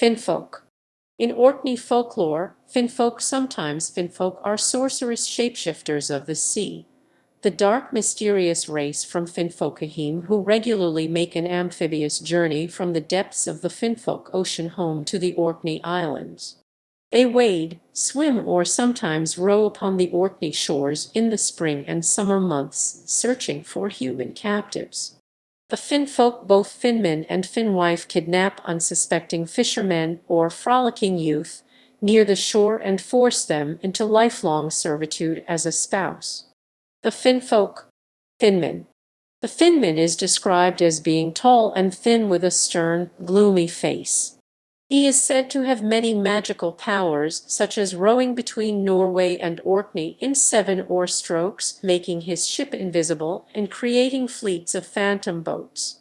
Finfolk. In Orkney folklore, Finfolk, sometimes Finfolk, are sorcerous shapeshifters of the sea, the dark mysterious race from Finfolkaheem who regularly make an amphibious journey from the depths of the Finfolk Ocean home to the Orkney Islands. They wade, swim, or sometimes row upon the Orkney shores in the spring and summer months, searching for human captives. The Finfolk, both Finman and Finwife, kidnap unsuspecting fishermen or frolicking youth near the shore and force them into lifelong servitude as a spouse. The Finfolk. Finman. The Finman is described as being tall and thin with a stern, gloomy face. He is said to have many magical powers, such as rowing between Norway and Orkney in 7 oar strokes, making his ship invisible, and creating fleets of phantom boats.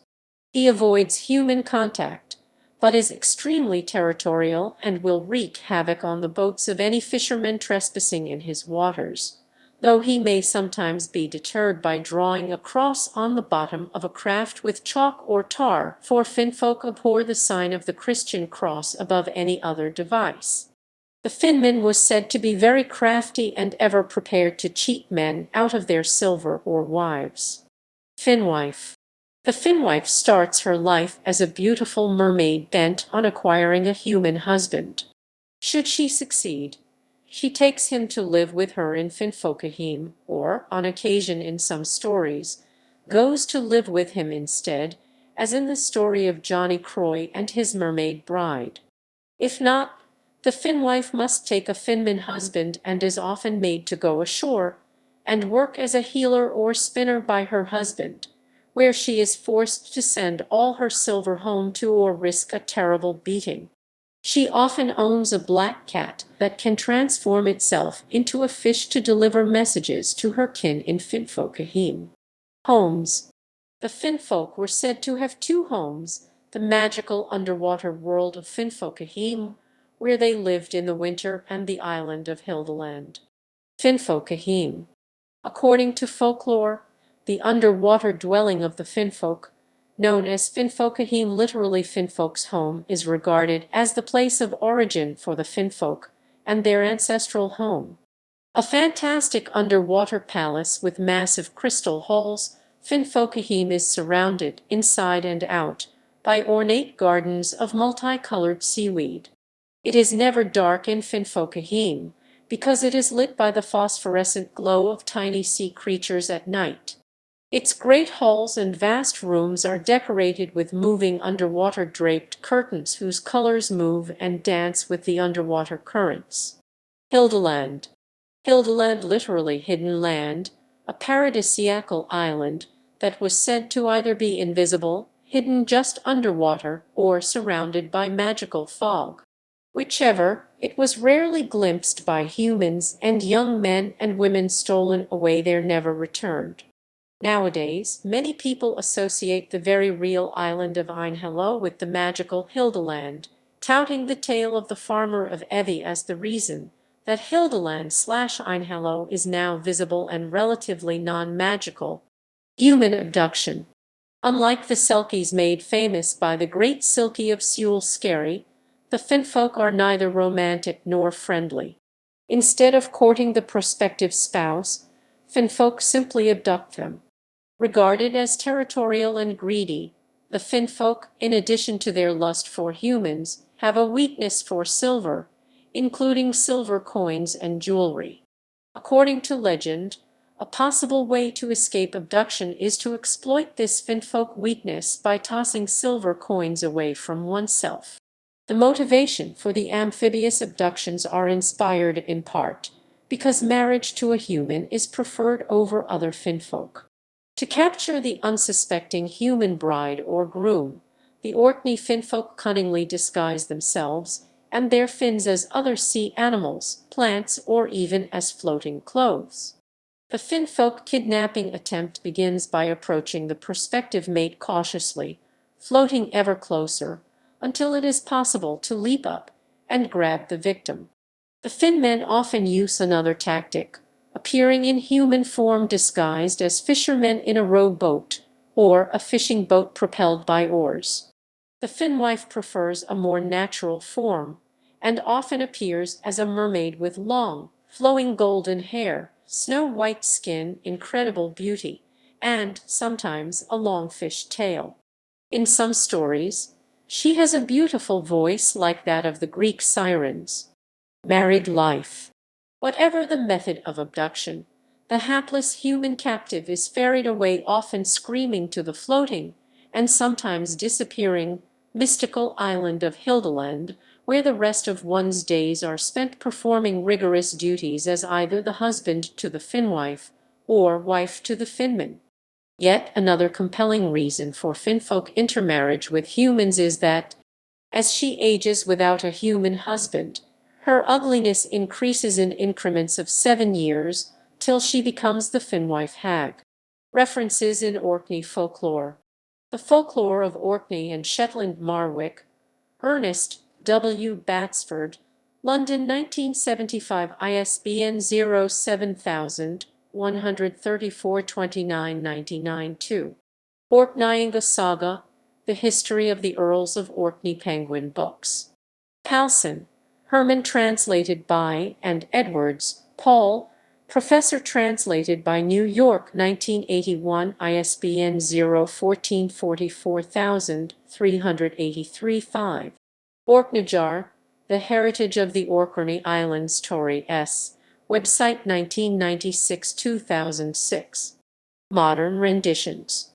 He avoids human contact, but is extremely territorial and will wreak havoc on the boats of any fishermen trespassing in his waters, though he may sometimes be deterred by drawing a cross on the bottom of a craft with chalk or tar, for Finfolk abhor the sign of the Christian cross above any other device. The Finman was said to be very crafty and ever prepared to cheat men out of their silver or wives. Finwife. The Finwife starts her life as a beautiful mermaid bent on acquiring a human husband. Should she succeed, she takes him to live with her in Finfolkaheem, or, on occasion in some stories, goes to live with him instead, as in the story of Johnny Croy and his mermaid bride. If not, the Finwife must take a Finman husband and is often made to go ashore and work as a healer or spinner by her husband, where she is forced to send all her silver home to or risk a terrible beating. She often owns a black cat that can transform itself into a fish to deliver messages to her kin in Finfolkaheem. Homes. The Finfolk were said to have 2 homes, the magical underwater world of Finfolkaheem, where they lived in the winter, and the island of Hildaland. Finfolkaheem. According to folklore, the underwater dwelling of the Finfolk, known as Finfolkaheem, literally Finfolk's home, is regarded as the place of origin for the Finfolk and their ancestral home. A fantastic underwater palace with massive crystal halls, Finfolkaheem is surrounded, inside and out, by ornate gardens of multicolored seaweed. It is never dark in Finfolkaheem, because it is lit by the phosphorescent glow of tiny sea creatures at night. Its great halls and vast rooms are decorated with moving underwater draped curtains whose colors move and dance with the underwater currents. Hildaland. Hildaland, literally hidden land, a paradisiacal island that was said to either be invisible, hidden just underwater, or surrounded by magical fog. Whichever, it was rarely glimpsed by humans, and young men and women stolen away there never returned. Nowadays, many people associate the very real island of Untitled with the magical Hildaland, touting the tale of the farmer of Evie as the reason that Hildaland/Untitled is now visible and relatively non-magical. Human abduction. Unlike the Selkies made famous by the Great Silkie of Sewell Skerry, the Finfolk are neither romantic nor friendly. Instead of courting the prospective spouse, Finfolk simply abduct them. Regarded as territorial and greedy, the Finfolk, in addition to their lust for humans, have a weakness for silver, including silver coins and jewelry. According to legend, a possible way to escape abduction is to exploit this Finfolk weakness by tossing silver coins away from oneself. The motivation for the amphibious abductions are inspired in part because marriage to a human is preferred over other Finfolk. To capture the unsuspecting human bride or groom, the Orkney Finfolk cunningly disguise themselves and their fins as other sea animals, plants, or even as floating clothes. The Finfolk kidnapping attempt begins by approaching the prospective mate cautiously, floating ever closer, until it is possible to leap up and grab the victim. The Finmen often use another tactic, appearing in human form disguised as fishermen in a rowboat or a fishing boat propelled by oars. The Finwife prefers a more natural form, and often appears as a mermaid with long, flowing golden hair, snow-white skin, incredible beauty, and sometimes a long fish tail. In some stories, she has a beautiful voice like that of the Greek sirens. Married life. Whatever the method of abduction, the hapless human captive is ferried away, often screaming, to the floating, and sometimes disappearing, mystical island of Hildaland, where the rest of one's days are spent performing rigorous duties as either the husband to the Finwife or wife to the Finman. Yet another compelling reason for Finfolk intermarriage with humans is that, as she ages without a human husband, her ugliness increases in increments of 7 years, till she becomes the Finwife hag. References in Orkney folklore. The Folklore of Orkney and Shetland Marwick, Ernest W. Batsford, London 1975, ISBN 0-7134-2999-2. Orkneyinga Saga, The History of the Earls of Orkney Penguin Books. Palson, Herman, translated by and Edwards, Paul, Professor, translated by New York 1981, ISBN 0-1444-383-5. Orkneyjar, The Heritage of the Orkney Islands, Tory S. Website 1996-2006. Modern renditions.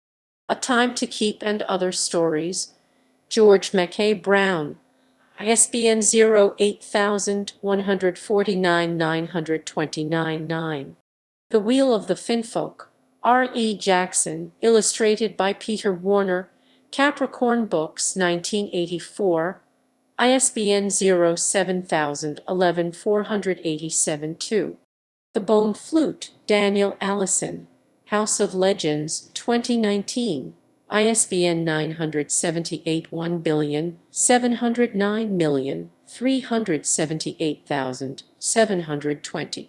A Time to Keep and Other Stories, George Mackay Brown, ISBN 0-8149-929-9. The Wheel of the Finfolk, R. E. Jackson, illustrated by Peter Warner, Capricorn Books, 1984, ISBN 0-7011-487-2. The Bone Flute, Daniel Allison, House of Legends, 2019, ISBN 978-1,709,378,720.